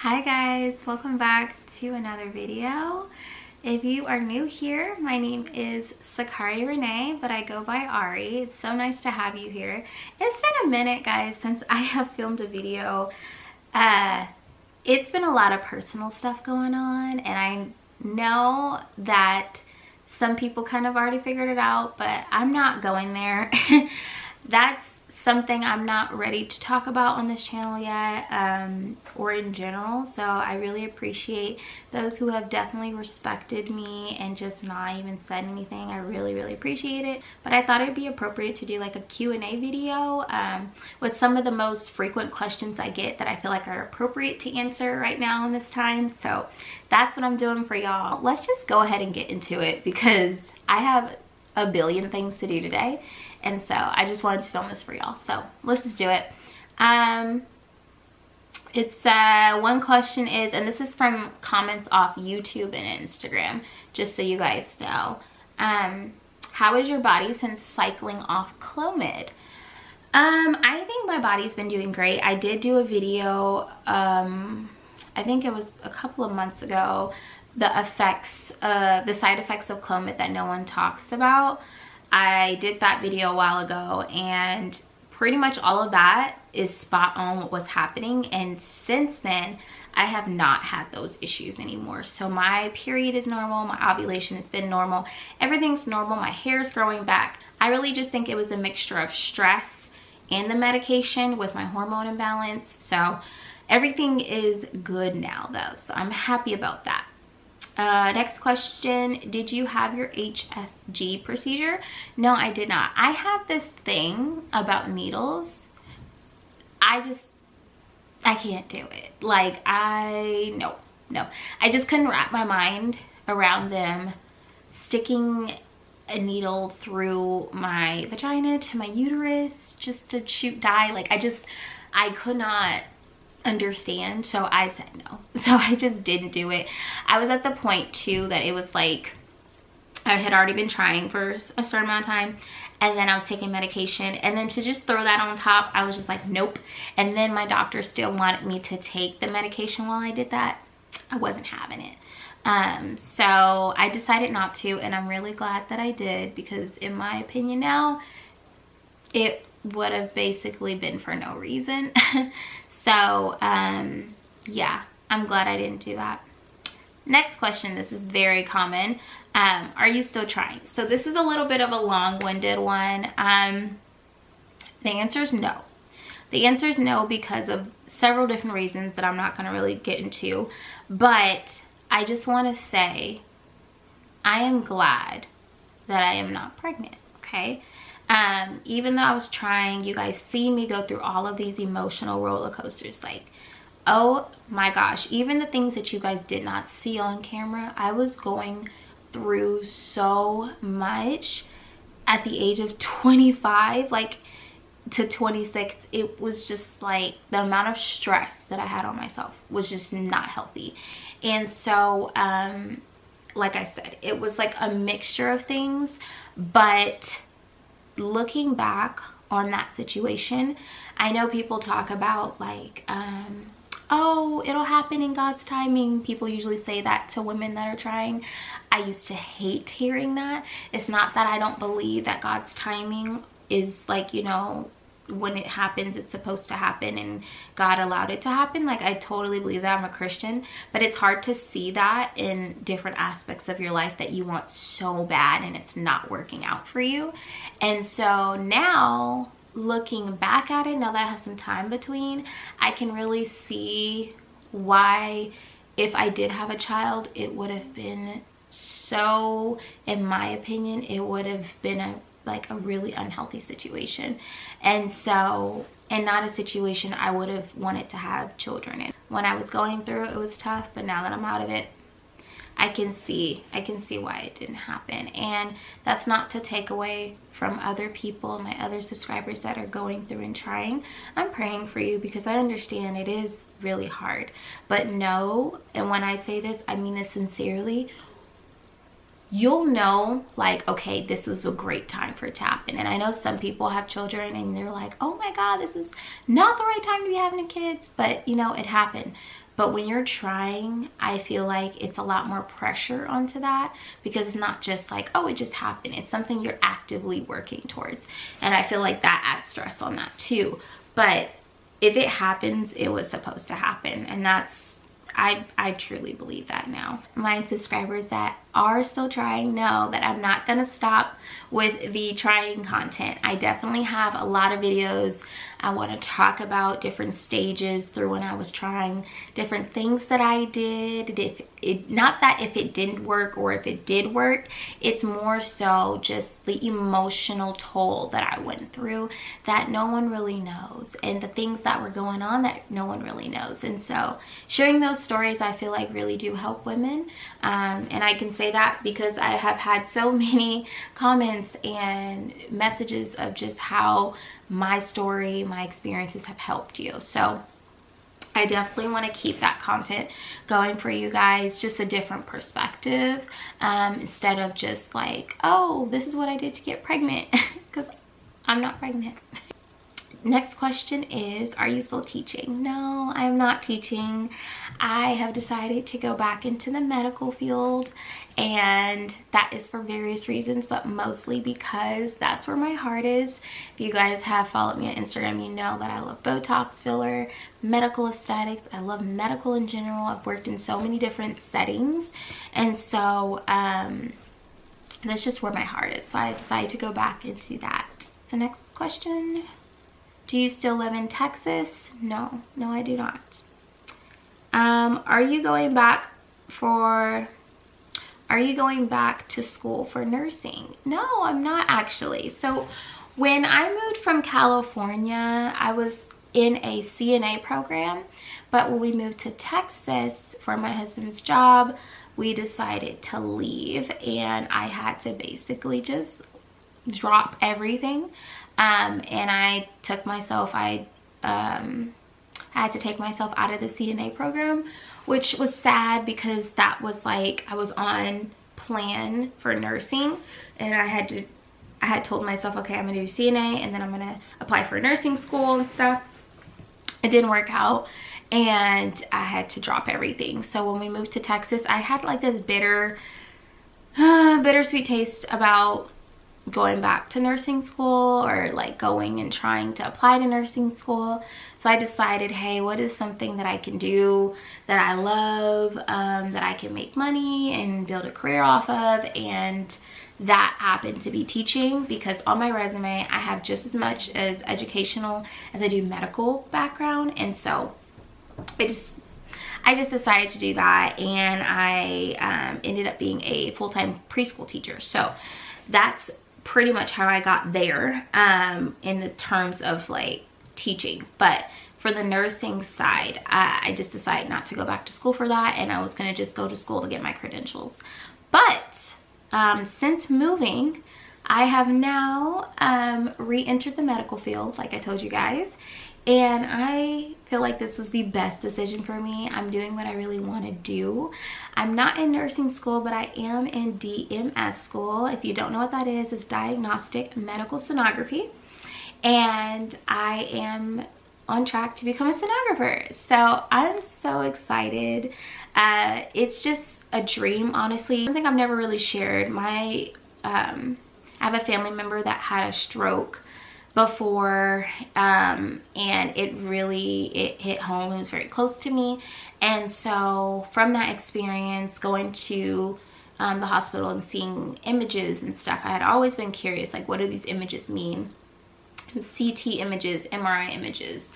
Hi guys, welcome back to another video. If you are new here, my name is Sakari Renee, but I go by Ari. It's so nice to have you here. It's been a minute, guys, since I have filmed a video. It's been a lot of personal stuff going on, and I know that some people kind of already figured it out, but I'm not going there. That's something I'm not ready to talk about on this channel yet, or in general. So I really appreciate those who have definitely respected me and just not even said anything. I really appreciate it. But I thought it'd be appropriate to do like a Q&A video with some of the most frequent questions I get that I feel like are appropriate to answer right now in this time. So that's what I'm doing for y'all. Let's just go ahead and get into it because I have a billion things to do today, and so I just wanted to film this for y'all. So let's just do it. It's one question is, and this is from comments off YouTube and Instagram, just so you guys know, how is your body since cycling off Clomid? I think my body's been doing great. I did do a video, I think it was a couple of months ago, the side effects of Clomid that no one talks about. I did that video a while ago, and pretty much all of that is spot on what was happening. And since then, I have not had those issues anymore. So my period is normal, my ovulation has been normal, everything's normal, my hair's growing back. I really just think it was a mixture of stress and the medication with my hormone imbalance. So everything is good now though, so I'm happy about that. Next question, did you have your HSG procedure? No, I did not. I have this thing about needles. I can't do it. Like, no. I just couldn't wrap my mind around them sticking a needle through my vagina to my uterus just to shoot dye. Like, I could not understand, so I said no. So I just didn't do it. I was at the point too that it was like I had already been trying for a certain amount of time, and then I was taking medication, and then to just throw that on top, I was just like nope. And then my doctor still wanted me to take the medication while I did that. I wasn't having it. So I decided not to, and I'm really glad that I did, because in my opinion now, it would have basically been for no reason. So yeah, I'm glad I didn't do that. Next question, this is very common. Are you still trying? So this is a little bit of a long-winded one. The answer is no. The answer is no because of several different reasons that I'm not going to really get into. But I just want to say I am glad that I am not pregnant, okay? Even though I was trying, you guys see me go through all of these emotional roller coasters. Like, oh my gosh, even the things that you guys did not see on camera, I was going through so much at the age of 25, like to 26. It was just like the amount of stress that I had on myself was just not healthy. And so, like I said, it was like a mixture of things, but looking back on that situation, I know people talk about like, oh, it'll happen in God's timing. People usually say that to women that are trying. I used to hate hearing that. It's not that I don't believe that God's timing is like, you know, when it happens, it's supposed to happen and God allowed it to happen. Like, I totally believe that. I'm a Christian, but it's hard to see that in different aspects of your life that you want so bad and it's not working out for you. And so now, looking back at it, now that I have some time between, I can really see why, if I did have a child, it would have been so, in my opinion, it would have been a really unhealthy situation. And so, and not a situation I would have wanted to have children in. When I was going through it, it was tough, but now that I'm out of it, I can see why it didn't happen. And that's not to take away from other people, my other subscribers that are going through and trying. I'm praying for you because I understand it is really hard. But know, and when I say this, I mean this sincerely, you'll know, like, okay, this was a great time for it to happen. And I know some people have children and they're like, oh my God, this is not the right time to be having kids. But, you know, it happened. But when you're trying, I feel like it's a lot more pressure onto that, because it's not just like, oh, it just happened. It's something you're actively working towards. And I feel like that adds stress on that too. But if it happens, it was supposed to happen. And that's, I truly believe that now. My subscribers that are still trying know that I'm not gonna stop with the trying content. I definitely have a lot of videos. I want to talk about different stages through when I was trying, different things that I did. Not that if it didn't work or if it did work, it's more so just the emotional toll that I went through that no one really knows, and the things that were going on that no one really knows. And so sharing those stories, I feel like, really do help women. And I can say that because I have had so many comments and messages of just how my story, my experiences have helped you. So I definitely want to keep that content going for you guys, just a different perspective, instead of just like, oh, this is what I did to get pregnant, because I'm not pregnant. Next question is, are you still teaching? No, I'm not teaching. I have decided to go back into the medical field, and that is for various reasons, but mostly because that's where my heart is. If you guys have followed me on Instagram, you know that I love Botox filler, medical aesthetics. I love medical in general. I've worked in so many different settings, and so that's just where my heart is. So I decided to go back into that. So next question. Do you still live in Texas? No, I do not. Are you going back to school for nursing? No, I'm not actually. So when I moved from California, I was in a CNA program, but when we moved to Texas for my husband's job, we decided to leave, and I had to basically just drop everything. And I took myself, I had to take myself out of the CNA program, which was sad because that was like, I was on plan for nursing, and I had told myself, okay, I'm gonna do CNA and then I'm gonna apply for nursing school and stuff. It didn't work out, and I had to drop everything. So when we moved to Texas, I had like this bittersweet taste about going back to nursing school, or like going and trying to apply to nursing school. So I decided, hey, what is something that I can do that I love, that I can make money and build a career off of? And that happened to be teaching, because on my resume I have just as much as educational as I do medical background. And so I just decided to do that, and I ended up being a full-time preschool teacher. So that's pretty much how I got there, in the terms of like teaching. But for the nursing side, I just decided not to go back to school for that, and I was gonna just go to school to get my credentials. But since moving, I have now re-entered the medical field, like I told you guys, and I feel like this was the best decision for me. I'm doing what I really want to do. I'm not in nursing school, but I am in DMS school. If you don't know what that is, it's diagnostic medical sonography. And I am on track to become a sonographer. So I'm so excited. It's just a dream, honestly. Something I've never really shared. I have a family member that had a stroke before, and it hit home. It was very close to me. And so from that experience, going to the hospital and seeing images and stuff, I had always been curious, like, what do these images mean? CT images, MRI images,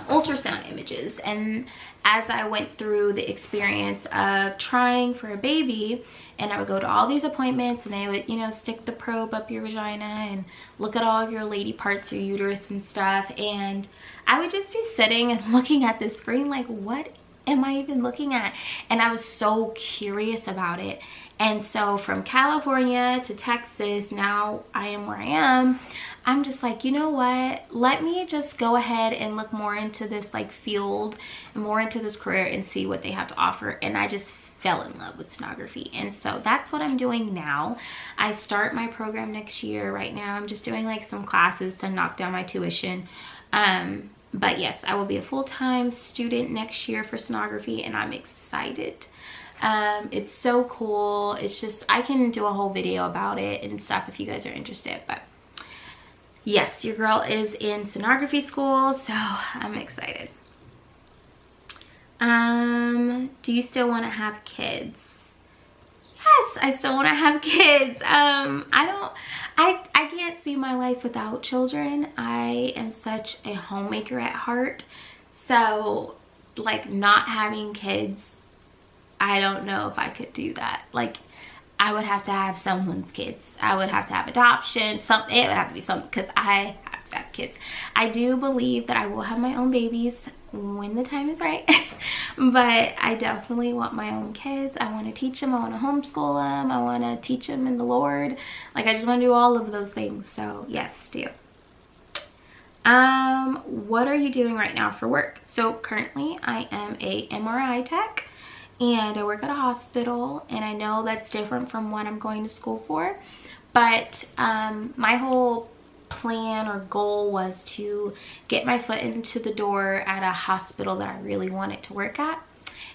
ultrasound images. And as I went through the experience of trying for a baby, and I would go to all these appointments, and they would, you know, stick the probe up your vagina and look at all your lady parts, your uterus and stuff, and I would just be sitting and looking at this screen like, what am I even looking at? And I was so curious about it. And so from California to Texas, now I am where I am. I'm just like, you know what? Let me just go ahead and look more into this like field, more into this career, and see what they have to offer. And I just fell in love with sonography. And so that's what I'm doing now. I start my program next year. Right now I'm just doing like some classes to knock down my tuition. But yes, I will be a full-time student next year for sonography, and I'm excited. It's so cool. It's just, I can do a whole video about it and stuff if you guys are interested. But yes, your girl is in sonography school, so I'm excited. Do you still want to have kids? Yes, I still want to have kids. I can't see my life without children. I am such a homemaker at heart. So like not having kids, I don't know if I could do that. Like I would have to have someone's kids. I would have to have adoption. It would have to be something, because I have to have kids. I do believe that I will have my own babies when the time is right. But I definitely want my own kids. I want to teach them. I want to homeschool them. I want to teach them in the Lord. Like I just want to do all of those things. So yes, do. What are you doing right now for work? So currently I am a MRI tech, and I work at a hospital, and I know that's different from what I'm going to school for. But my whole plan or goal was to get my foot into the door at a hospital that I really wanted to work at,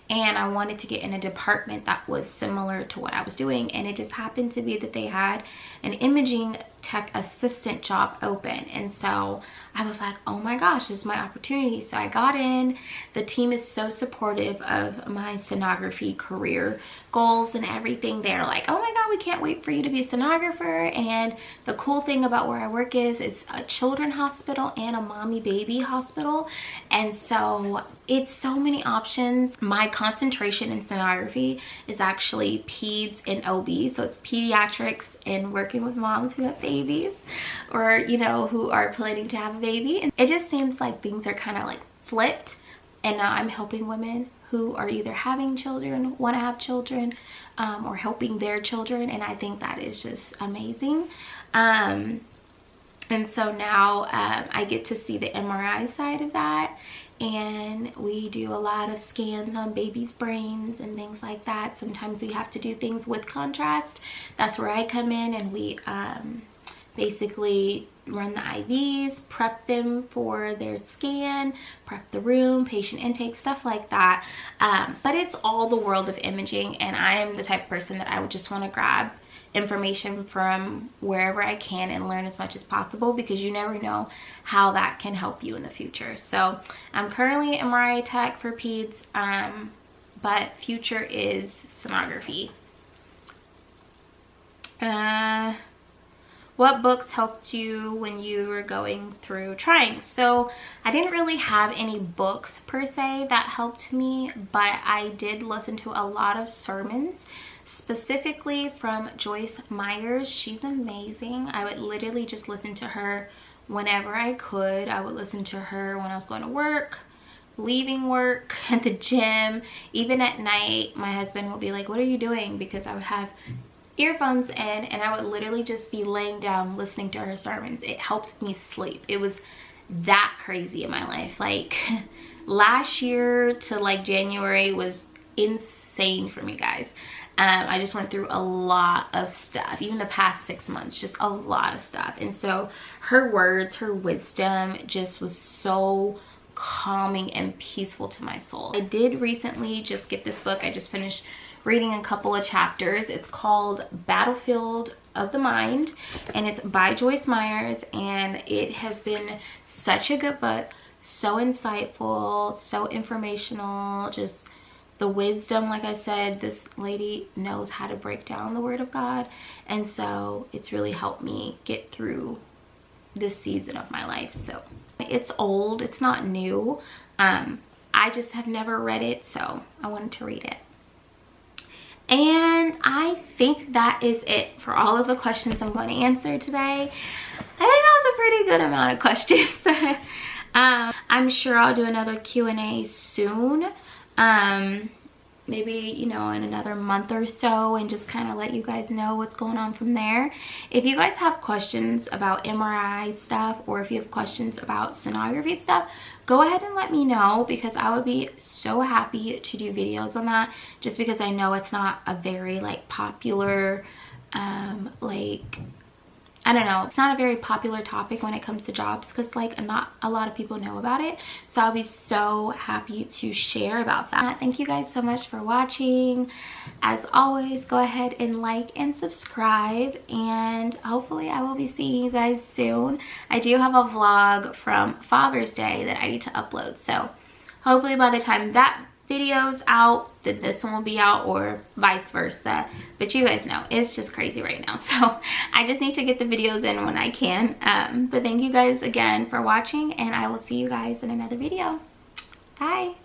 and I wanted to get in a department that was similar to what I was doing. And it just happened to be that they had an imaging tech assistant job open, and so I was like, oh my gosh, this is my opportunity. So I got in. The team is so supportive of my sonography career goals and everything. They're like, oh my God, we can't wait for you to be a sonographer. And the cool thing about where I work is it's a children's hospital and a mommy baby hospital. And so it's so many options. My concentration in sonography is actually peds and OB. So it's pediatrics and working with moms who have babies, or you know, who are planning to have a baby. And it just seems like things are kind of like flipped, and now I'm helping women who are either having children, want to have children, or helping their children, and I think that is just amazing. And so now I get to see the MRI side of that, and we do a lot of scans on babies' brains and things like that. Sometimes we have to do things with contrast. That's where I come in, and we basically run the IVs, prep them for their scan, prep the room, patient intake, stuff like that. But it's all the world of imaging, and I am the type of person that I would just want to grab information from wherever I can and learn as much as possible, because you never know how that can help you in the future. So I'm currently MRI tech for peds, but future is sonography. What books helped you when you were going through trying? So I didn't really have any books per se that helped me, but I did listen to a lot of sermons, specifically from Joyce Myers. She's amazing. I would literally just listen to her whenever I could. I would listen to her when I was going to work, leaving work, at the gym, even at night. My husband would be like, what are you doing? Because I would have earphones in, and I would literally just be laying down listening to her sermons. It helped me sleep. It was that crazy in my life. Like last year to like January was insane for me, guys. I just went through a lot of stuff. Even the past 6 months, just a lot of stuff. And so her words, her wisdom just was so calming and peaceful to my soul. I did recently just get this book. I just finished reading a couple of chapters. It's called Battlefield of the Mind, and it's by Joyce Myers, and it has been such a good book, so insightful, so informational, just the wisdom. Like I said, this lady knows how to break down the Word of God, and so it's really helped me get through this season of my life. So it's old, it's not new. I just have never read it, so I wanted to read it. And I think that is it for all of the questions I'm going to answer today. I think that was a pretty good amount of questions. I'm sure I'll do another Q&A soon. Maybe, you know, in another month or so, and just kind of let you guys know what's going on from there. If you guys have questions about MRI stuff, or if you have questions about sonography stuff, go ahead and let me know, because I would be so happy to do videos on that, just because I know it's not a very like popular like I don't know, it's not a very popular topic when it comes to jobs because like not a lot of people know about it. So I'll be so happy to share about that. Thank you guys so much for watching. As always, go ahead and like and subscribe, and hopefully I will be seeing you guys soon. I do have a vlog from Father's Day that I need to upload, so hopefully by the time that video's out, then this one will be out, or vice versa. But you guys know it's just crazy right now, so I just need to get the videos in when I can. But thank you guys again for watching, and I will see you guys in another video. Bye.